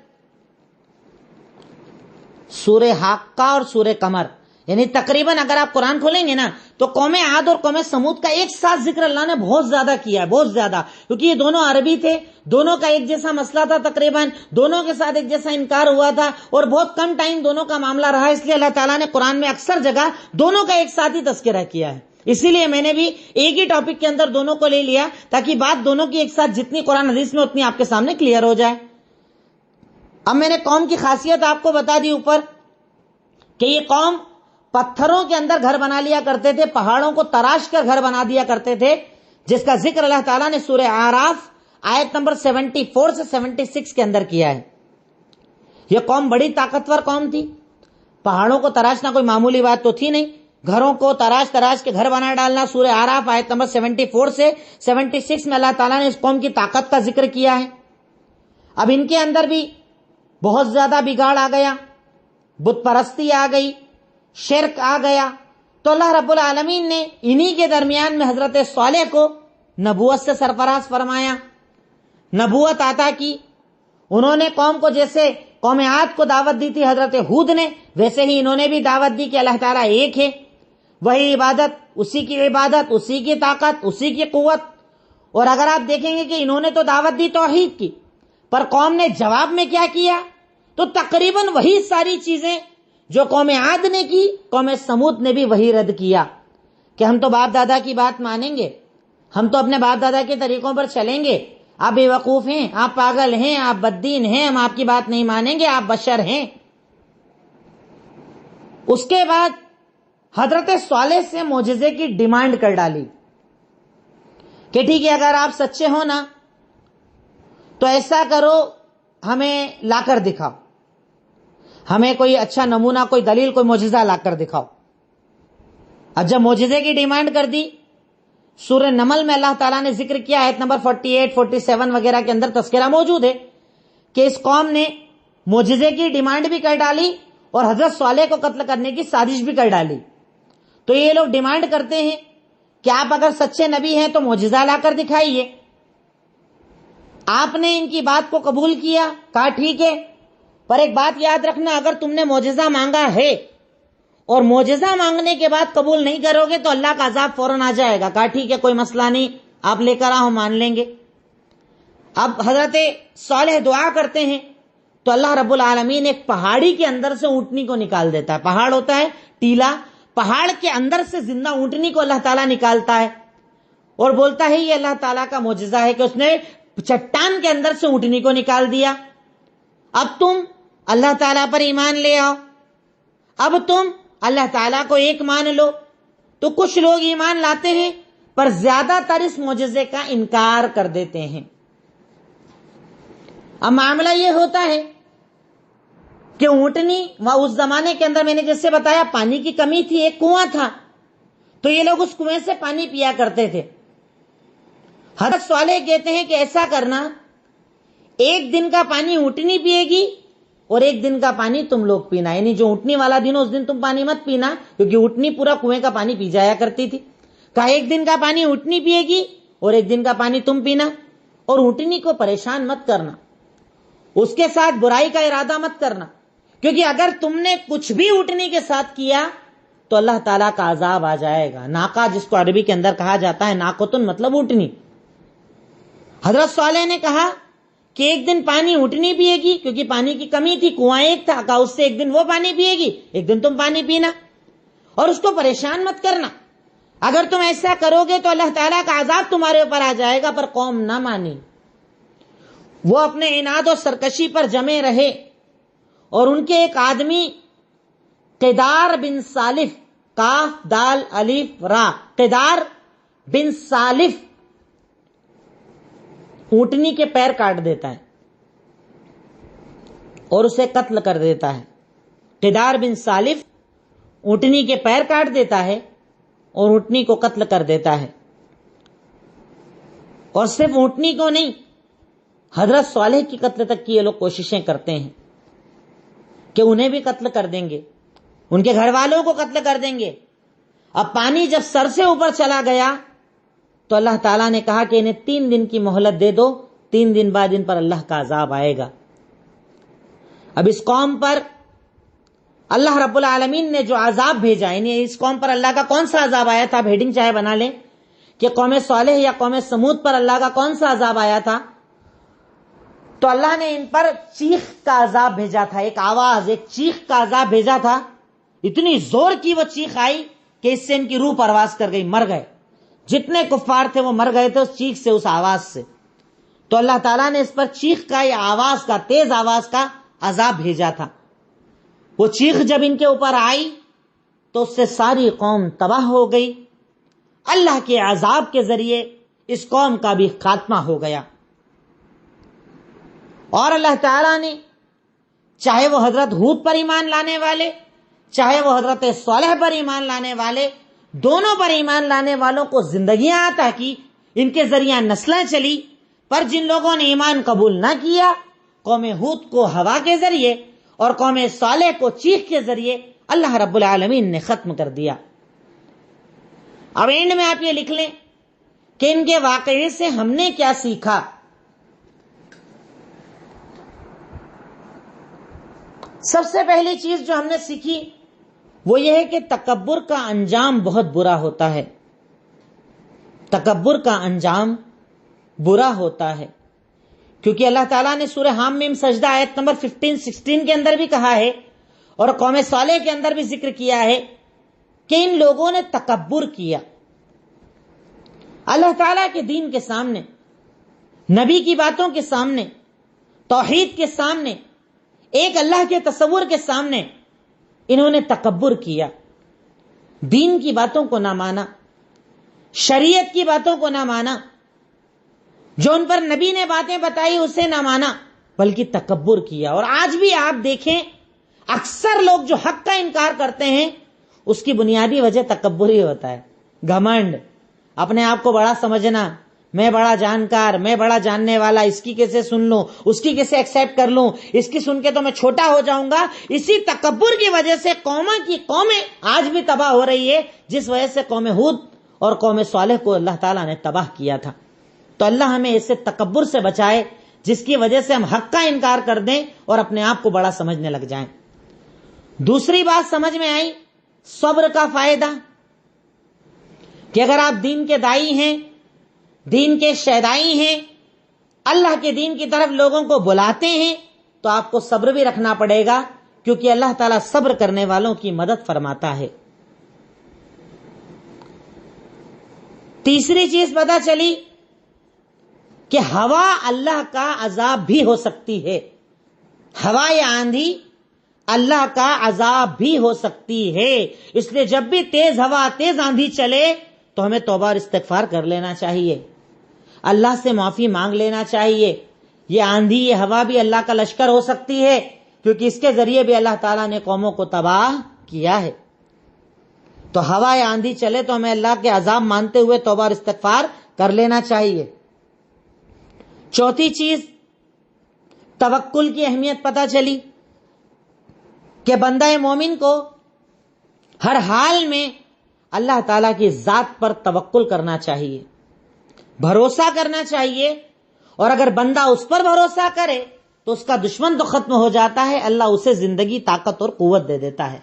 سورہ حاقہ اور سورہ قمر۔ یعنی تقریباً اگر آپ قرآن کھولیں گے نا تو قوم عاد اور قوم سمود کا ایک ساتھ ذکر اللہ نے بہت زیادہ کیا ہے، بہت زیادہ، کیونکہ یہ دونوں عربی تھے، دونوں کا ایک جیسا مسئلہ تھا، تقریباً دونوں کے ساتھ ایک جیسا انکار ہوا تھا اور بہت کم ٹائم دونوں کا معاملہ رہا، اس لیے اللہ تعالیٰ نے قرآن میں اکثر جگہ دونوں کا ایک ساتھ ہی تذکرہ کیا ہے۔ اسی لیے میں نے بھی ایک ہی ٹاپک کے اندر دونوں کو لے لیا تاکہ بات دونوں کی ایک ساتھ جتنی قرآن حدیث میں اتنی آپ کے سامنے کلیئر ہو جائے۔ اب میں نے قوم کی خاصیت آپ کو بتا دی اوپر کہ یہ قوم پتھروں کے اندر گھر بنا لیا کرتے تھے، پہاڑوں کو تراش کر گھر بنا دیا کرتے تھے، جس کا ذکر اللہ تعالیٰ نے سورہ اعراف آیت نمبر 74 سے 76 کے اندر کیا ہے۔ یہ قوم بڑی طاقتور قوم تھی، پہاڑوں کو تراشنا کوئی معمولی بات تو تھی نہیں، گھروں کو تراش کے گھر بنا ڈالنا۔ سورہ اعراف آیت نمبر 74 سے 76 میں اللہ تعالیٰ نے اس قوم کی طاقت کا ذکر کیا ہے۔ اب ان کے اندر بھی بہت زیادہ بگاڑ آ گیا، بت پرستی آ گئی، شرک آ گیا، تو اللہ رب العالمین نے انہی کے درمیان میں حضرت صالح کو نبوت سے سرفراز فرمایا، نبوت عطا کی۔ انہوں نے قوم کو جیسے قوم عاد کو دعوت دی تھی حضرت ہود نے، ویسے ہی انہوں نے بھی دعوت دی کہ اللہ تعالیٰ ایک ہے، وہی عبادت، اسی کی عبادت، اسی کی طاقت، اسی کی قوت۔ اور اگر آپ دیکھیں گے کہ انہوں نے تو دعوت دی توحید کی، پر قوم نے جواب میں کیا کیا؟ تو تقریباً وہی ساری چیزیں جو قوم عاد نے کی، قوم سمود نے بھی وہی رد کیا کہ ہم تو باپ دادا کی بات مانیں گے، ہم تو اپنے باپ دادا کے طریقوں پر چلیں گے، آپ بے وقوف ہیں، آپ پاگل ہیں، آپ بددین ہیں، ہم آپ کی بات نہیں مانیں گے، آپ بشر ہیں۔ اس کے بعد حضرت صالح سے معجزے کی ڈیمانڈ کر ڈالی کہ ٹھیک ہے اگر آپ سچے ہو نا تو ایسا کرو، ہمیں لا کر دکھاؤ، ہمیں کوئی اچھا نمونہ، کوئی دلیل، کوئی معجزہ لا کر دکھاؤ۔ اب جب معجزے کی ڈیمانڈ کر دی، سورہ نمل میں اللہ تعالیٰ نے ذکر کیا، آیت نمبر 48، 47 وغیرہ کے اندر تذکرہ موجود ہے کہ اس قوم نے معجزے کی ڈیمانڈ بھی کر ڈالی اور حضرت صالح کو قتل کرنے کی سازش بھی کر ڈالی۔ تو یہ لوگ ڈیمانڈ کرتے ہیں کہ آپ اگر سچے نبی ہیں تو معجزہ لا کر دکھائیے۔ آپ نے ان کی بات کو قبول کیا، کہا ٹھیک ہے، پر ایک بات یاد رکھنا، اگر تم نے معجزہ مانگا ہے اور معجزہ مانگنے کے بعد قبول نہیں کرو گے تو اللہ کا عذاب فوراً آ جائے گا۔ کہا ٹھیک ہے، کوئی مسئلہ نہیں، آپ لے کر آؤ، مان لیں گے۔ اب حضرت صالح دعا کرتے ہیں تو اللہ رب العالمین ایک پہاڑی کے اندر سے اونٹنی کو نکال دیتا ہے. پہاڑ ہوتا ہے ٹیلا, پہاڑ کے اندر سے زندہ اونٹنی کو اللہ تعالیٰ نکالتا ہے اور بولتا ہے یہ اللہ تعالیٰ کا معجزہ ہے کہ اس نے چٹان کے اندر سے اونٹنی کو نکال دیا. اب تم اللہ تعالیٰ پر ایمان لے آؤ, اب تم اللہ تعالیٰ کو ایک مان لو. تو کچھ لوگ ایمان لاتے ہیں پر زیادہ تر اس معجزے کا انکار کر دیتے ہیں. اب معاملہ یہ ہوتا ہے کہ اونٹنی اس زمانے کے اندر میں نے جیسے بتایا پانی کی کمی تھی, ایک کنواں تھا, تو یہ لوگ اس کنویں سے پانی پیا کرتے تھے. حضرت صالح کہتے ہیں کہ ایسا کرنا, ایک دن کا پانی اونٹنی پیے گی اور ایک دن کا پانی تم لوگ پینا, یعنی جو اونٹنی والا دن ہو اس دن تم پانی مت پینا, کیونکہ اونٹنی پورا کنویں کا پانی پی جایا کرتی تھی. کہا ایک دن کا پانی اونٹنی پیے گی اور ایک دن کا پانی تم پینا, اور اونٹنی کو پریشان مت کرنا, اس کے ساتھ برائی کا ارادہ مت کرنا, کیونکہ اگر تم نے کچھ بھی اونٹنی کے ساتھ کیا تو اللہ تعالیٰ کا عذاب آ جائے گا. ناقہ جس کو عربی کے اندر کہا جاتا ہے, ناقتن مطلب اونٹنی. حضرت صالح نے کہا کہ ایک دن پانی اونٹنی پیے گی کیونکہ پانی کی کمی تھی, کنواں ایک تھا, کہا اس سے ایک دن وہ پانی پیے گی, ایک دن تم پانی پینا, اور اس کو پریشان مت کرنا. اگر تم ایسا کرو گے تو اللہ تعالیٰ کا عذاب تمہارے اوپر آ جائے گا. پر قوم نہ مانی, وہ اپنے عناد و سرکشی پر جمے رہے, اور ان کے ایک آدمی قدار بن سالف, کاف دال الف را, قدار بن سالف اونٹنی کے پیر کاٹ دیتا ہے اور اسے قتل کر دیتا ہے. قدار بن سالف اونٹنی کے پیر کاٹ دیتا ہے اور اونٹنی کو قتل کر دیتا ہے. اور صرف اونٹنی کو نہیں, حضرت صالح کی قتل تک کی یہ لوگ کوششیں کرتے ہیں کہ انہیں بھی قتل کر دیں گے, ان کے گھر والوں کو قتل کر دیں گے. اب پانی جب سر سے اوپر چلا گیا تو اللہ تعالیٰ نے کہا کہ انہیں 3 دن کی مہلت دے دو, 3 دن بعد ان پر اللہ کا عذاب آئے گا. اب اس قوم پر اللہ رب العالمین نے جو عذاب بھیجا, یعنی اس قوم پر اللہ کا کون سا عذاب آیا تھا, آپ ہیڈنگ چاہے بنا لیں کہ قوم صالح یا قوم سمود پر اللہ کا کون سا عذاب آیا تھا. تو اللہ نے ان پر چیخ کا عذاب بھیجا تھا, ایک آواز, ایک چیخ کا عذاب بھیجا تھا. اتنی زور کی وہ چیخ آئی کہ اس سے ان کی روح پرواز کر گئی, مر گئے. جتنے کفار تھے وہ مر گئے تھے اس چیخ سے, اس آواز سے. تو اللہ تعالیٰ نے اس پر چیخ کا, یا آواز کا, تیز آواز کا عذاب بھیجا تھا. وہ چیخ جب ان کے اوپر آئی تو اس سے ساری قوم تباہ ہو گئی. اللہ کے عذاب کے ذریعے اس قوم کا بھی خاتمہ ہو گیا. اور اللہ تعالیٰ نے چاہے وہ حضرت ہود پر ایمان لانے والے, چاہے وہ حضرت صالح پر ایمان لانے والے, دونوں پر ایمان لانے والوں کو زندگیاں عطا کی, ان کے ذریعہ نسلیں چلی. پر جن لوگوں نے ایمان قبول نہ کیا, قوم ہود کو ہوا کے ذریعے اور قوم صالح کو چیخ کے ذریعے اللہ رب العالمین نے ختم کر دیا. اب اینڈ میں آپ یہ لکھ لیں کہ ان کے واقعے سے ہم نے کیا سیکھا. سب سے پہلی چیز جو ہم نے سیکھی وہ یہ ہے کہ تکبر کا انجام بہت برا ہوتا ہے. تکبر کا انجام برا ہوتا ہے, کیونکہ اللہ تعالیٰ نے سورہ حامیم سجدہ آیت نمبر 15-16 کے اندر بھی کہا ہے, اور قوم صالح کے اندر بھی ذکر کیا ہے کہ ان لوگوں نے تکبر کیا. اللہ تعالیٰ کے دین کے سامنے, نبی کی باتوں کے سامنے, توحید کے سامنے, ایک اللہ کے تصور کے سامنے انہوں نے تکبر کیا. دین کی باتوں کو نہ مانا, شریعت کی باتوں کو نہ مانا, جو ان پر نبی نے باتیں بتائی اسے نہ مانا, بلکہ تکبر کیا. اور آج بھی آپ دیکھیں اکثر لوگ جو حق کا انکار کرتے ہیں اس کی بنیادی وجہ تکبر ہی ہوتا ہے. گھمنڈ, اپنے آپ کو بڑا سمجھنا, میں بڑا جانکار, میں بڑا جاننے والا, اس کی کیسے سن لوں, اس کی کیسے ایکسیپٹ کر لوں, اس کی سن کے تو میں چھوٹا ہو جاؤں گا. اسی تکبر کی وجہ سے قومیں آج بھی تباہ ہو رہی ہے, جس وجہ سے قوم ہود اور قوم صالح کو اللہ تعالیٰ نے تباہ کیا تھا. تو اللہ ہمیں اسے تکبر سے بچائے جس کی وجہ سے ہم حق کا انکار کر دیں اور اپنے آپ کو بڑا سمجھنے لگ جائیں. دوسری بات سمجھ میں آئی, صبر کا فائدہ, کہ اگر آپ دین کے دائی ہیں, دین کے شیدائی ہیں, اللہ کے دین کی طرف لوگوں کو بلاتے ہیں, تو آپ کو صبر بھی رکھنا پڑے گا، کیونکہ اللہ تعالیٰ صبر کرنے والوں کی مدد فرماتا ہے۔ تیسری چیز پتہ چلی کہ ہوا اللہ کا عذاب بھی ہو سکتی ہے، ہوا یا آندھی اللہ کا عذاب بھی ہو سکتی ہے۔ اس لیے جب بھی تیز ہوا تیز آندھی چلے تو ہمیں توبہ اور استغفار کر لینا چاہیے، اللہ سے معافی مانگ لینا چاہیے۔ یہ آندھی یہ ہوا بھی اللہ کا لشکر ہو سکتی ہے، کیونکہ اس کے ذریعے بھی اللہ تعالیٰ نے قوموں کو تباہ کیا ہے۔ تو ہوا یا آندھی چلے تو ہمیں اللہ کے عذاب مانتے ہوئے توبہ اور استغفار کر لینا چاہیے۔ چوتھی چیز، توکل کی اہمیت پتہ چلی کہ بندہ مومن کو ہر حال میں اللہ تعالیٰ کی ذات پر توکل کرنا چاہیے، بھروسہ کرنا چاہیے، اور اگر بندہ اس پر بھروسہ کرے تو اس کا دشمن تو ختم ہو جاتا ہے، اللہ اسے زندگی، طاقت اور قوت دے دیتا ہے۔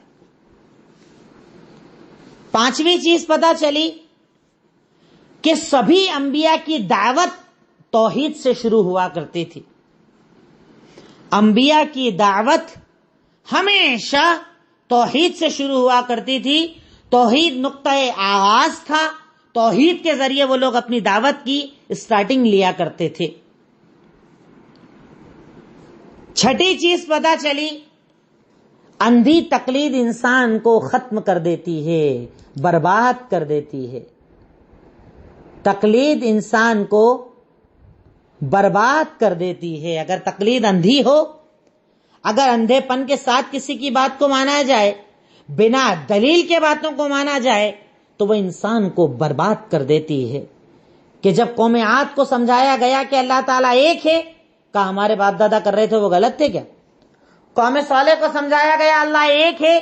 پانچویں چیز پتہ چلی کہ سبھی انبیاء کی دعوت توحید سے شروع ہوا کرتی تھی۔ انبیاء کی دعوت ہمیشہ توحید سے شروع ہوا کرتی تھی، توحید نقطہ آغاز تھا، توحید کے ذریعے وہ لوگ اپنی دعوت کی اسٹارٹنگ لیا کرتے تھے۔ چھٹی چیز پتہ چلی، اندھی تقلید انسان کو ختم کر دیتی ہے، برباد کر دیتی ہے۔ تقلید انسان کو برباد کر دیتی ہے۔ اگر تقلید اندھی ہو، اگر اندھے پن کے ساتھ کسی کی بات کو مانا جائے، بنا دلیل کے باتوں کو مانا جائے، تو وہ انسان کو برباد کر دیتی ہے۔ کہ جب قوم عاد کو سمجھایا گیا کہ اللہ تعالیٰ ایک ہے، کہا ہمارے باپ دادا کر رہے تھے وہ غلط تھے کیا؟ قوم صالح کو سمجھایا گیا اللہ ایک ہے،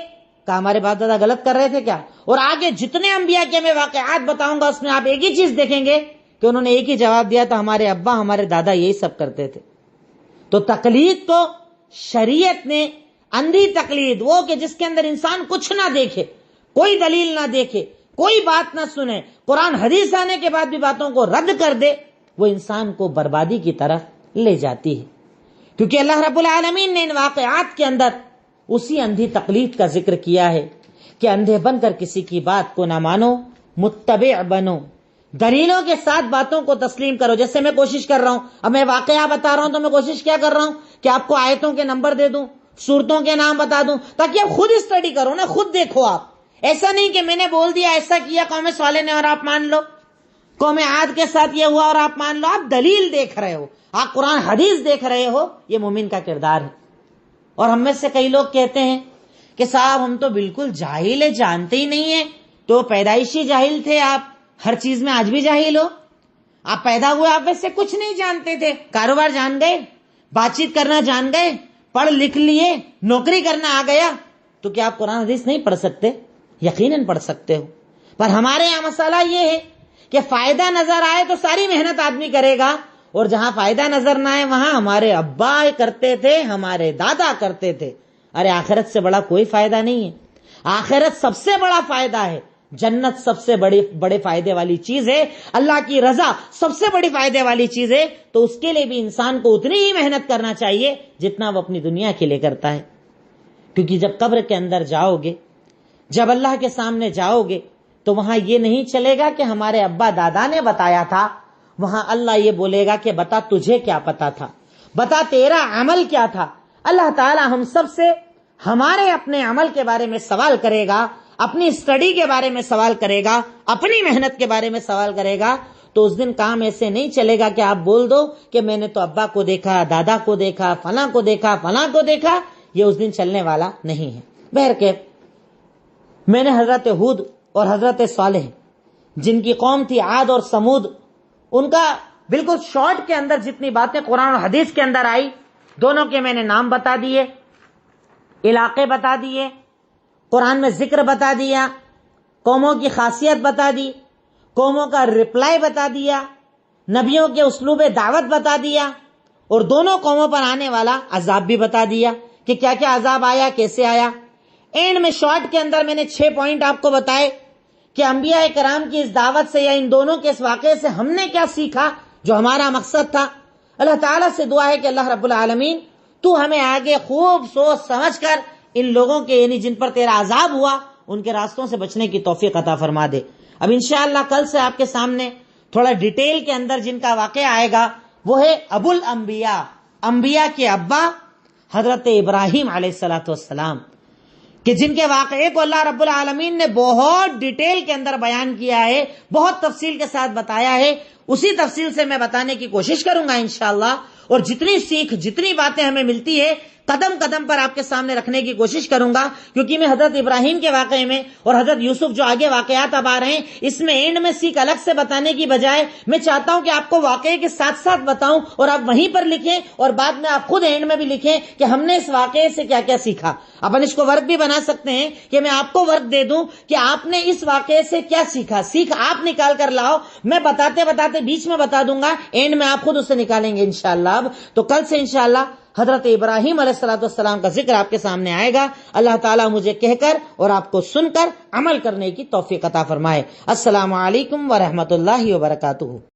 کہا ہمارے باپ دادا غلط کر رہے تھے کیا؟ اور آگے جتنے انبیاء کے میں واقعات بتاؤں گا اس میں آپ ایک ہی چیز دیکھیں گے کہ انہوں نے ایک ہی جواب دیا تھا، ہمارے ابا ہمارے دادا یہی سب کرتے تھے۔ تو تقلید کو شریعت نے، اندھی تقلید وہ کہ جس کے اندر انسان کچھ نہ دیکھے، کوئی دلیل نہ دیکھے، کوئی بات نہ سنے، قرآن حدیث آنے کے بعد بھی باتوں کو رد کر دے، وہ انسان کو بربادی کی طرف لے جاتی ہے۔ کیونکہ اللہ رب العالمین نے ان واقعات کے اندر اسی اندھی تقلید کا ذکر کیا ہے کہ اندھے بن کر کسی کی بات کو نہ مانو، متبع بنو، دلیلوں کے ساتھ باتوں کو تسلیم کرو۔ جیسے میں کوشش کر رہا ہوں، اب میں واقعہ بتا رہا ہوں تو میں کوشش کیا کر رہا ہوں کہ آپ کو آیتوں کے نمبر دے دوں، سورتوں کے نام بتا دوں، تاکہ آپ خود اسٹڈی کرو نا، خود دیکھو۔ آپ ایسا نہیں کہ میں نے بول دیا ایسا کیا قوم صالح نے اور آپ مان لو، قوم عاد کے ساتھ یہ ہوا اور آپ مان لو۔ آپ دلیل دیکھ رہے ہو، آپ قرآن حدیث دیکھ رہے ہو، یہ مومن کا کردار ہے۔ اور ہم میں سے کئی لوگ کہتے ہیں کہ صاحب ہم تو بالکل جاہل ہیں، جانتے ہی نہیں ہیں۔ تو پیدائشی جاہل تھے آپ، ہر چیز میں آج بھی جاہل ہو؟ آپ پیدا ہوئے آپ ویسے کچھ نہیں جانتے تھے، کاروبار جان گئے، بات چیت کرنا جان گئے، پڑھ لکھ لیے، نوکری کرنا آ گیا، تو کیا آپ قرآن حدیث نہیں پڑھ سکتے؟ یقیناً پڑھ سکتے ہو۔ پر ہمارے یہاں مسئلہ یہ ہے کہ فائدہ نظر آئے تو ساری محنت آدمی کرے گا، اور جہاں فائدہ نظر نہ آئے وہاں ہمارے ابا کرتے تھے، ہمارے دادا کرتے تھے۔ ارے آخرت سے بڑا کوئی فائدہ نہیں ہے، آخرت سب سے بڑا فائدہ ہے، جنت سب سے بڑے فائدے والی چیز ہے، اللہ کی رضا سب سے بڑی فائدے والی چیز ہے۔ تو اس کے لیے بھی انسان کو اتنی ہی محنت کرنا چاہیے جتنا وہ اپنی دنیا کے لیے کرتا ہے۔ کیونکہ جب قبر کے اندر جاؤ گے، جب اللہ کے سامنے جاؤ گے، تو وہاں یہ نہیں چلے گا کہ ہمارے ابا دادا نے بتایا تھا، وہاں اللہ یہ بولے گا کہ بتا تجھے کیا پتا تھا، بتا تیرا عمل کیا تھا۔ اللہ تعالی ہم سب سے ہمارے اپنے عمل کے بارے میں سوال کرے گا، اپنی اسٹڈی کے بارے میں سوال کرے گا، اپنی محنت کے بارے میں سوال کرے گا۔ تو اس دن کام ایسے نہیں چلے گا کہ آپ بول دو کہ میں نے تو ابا کو دیکھا، دادا کو دیکھا، فلاں کو دیکھا، فلاں کو دیکھا، یہ اس دن چلنے والا نہیں ہے۔ بہرکیف میں نے حضرت ہود اور حضرت صالح جن کی قوم تھی عاد اور سمود، ان کا بالکل شارٹ کے اندر جتنی باتیں قرآن اور حدیث کے اندر آئی، دونوں کے میں نے نام بتا دیے، علاقے بتا دیے، قرآن میں ذکر بتا دیا، قوموں کی خاصیت بتا دی، قوموں کا رپلائی بتا دیا، نبیوں کے اسلوب دعوت بتا دیا، اور دونوں قوموں پر آنے والا عذاب بھی بتا دیا کہ کیا کیا عذاب آیا، کیسے آیا۔ اینڈ میں شارٹ کے اندر میں نے 6 پوائنٹ آپ کو بتائے کہ انبیاء کرام کی اس دعوت سے یا ان دونوں کے اس واقعے سے ہم نے کیا سیکھا، جو ہمارا مقصد تھا۔ اللہ تعالیٰ سے دعا ہے کہ اللہ رب العالمین تو ہمیں آگے خوب سوچ سمجھ کر ان لوگوں کے یعنی جن پر تیرا عذاب ہوا ان کے راستوں سے بچنے کی توفیق عطا فرما دے۔ اب انشاءاللہ کل سے آپ کے سامنے تھوڑا ڈیٹیل کے اندر جن کا واقعہ آئے گا وہ ہے ابو الانبیاء، انبیاء کے ابا حضرت ابراہیم علیہ السلام، کہ جن کے واقعے کو اللہ رب العالمین نے بہت ڈیٹیل کے اندر بیان کیا ہے، بہت تفصیل کے ساتھ بتایا ہے۔ اسی تفصیل سے میں بتانے کی کوشش کروں گا انشاءاللہ، اور جتنی سیکھ جتنی باتیں ہمیں ملتی ہے قدم قدم پر آپ کے سامنے رکھنے کی کوشش کروں گا، کیونکہ میں حضرت ابراہیم کے واقعے میں اور حضرت یوسف جو آگے واقعات اب آ رہے ہیں اس میں اینڈ میں سیکھ الگ سے بتانے کی بجائے میں چاہتا ہوں کہ آپ کو واقعے کے ساتھ ساتھ بتاؤں اور آپ وہیں پر لکھیں اور بعد میں آپ خود اینڈ میں بھی لکھیں کہ ہم نے اس واقعے سے کیا کیا سیکھا۔ اپن اس کو ورک بھی بنا سکتے ہیں کہ میں آپ کو ورک دے دوں کہ آپ نے اس واقعے سے کیا سیکھا، سیکھ آپ نکال کر لاؤ، میں بتاتے بتاتے بیچ میں بتا دوں گا، اینڈ میں آپ خود اسے نکالیں گے انشاءاللہ۔ اب تو کل سے انشاءاللہ حضرت ابراہیم علیہ السلام کا ذکر آپ کے سامنے آئے گا۔ اللہ تعالیٰ مجھے کہہ کر اور آپ کو سن کر عمل کرنے کی توفیق عطا فرمائے۔ السلام علیکم ورحمۃ اللہ وبرکاتہ۔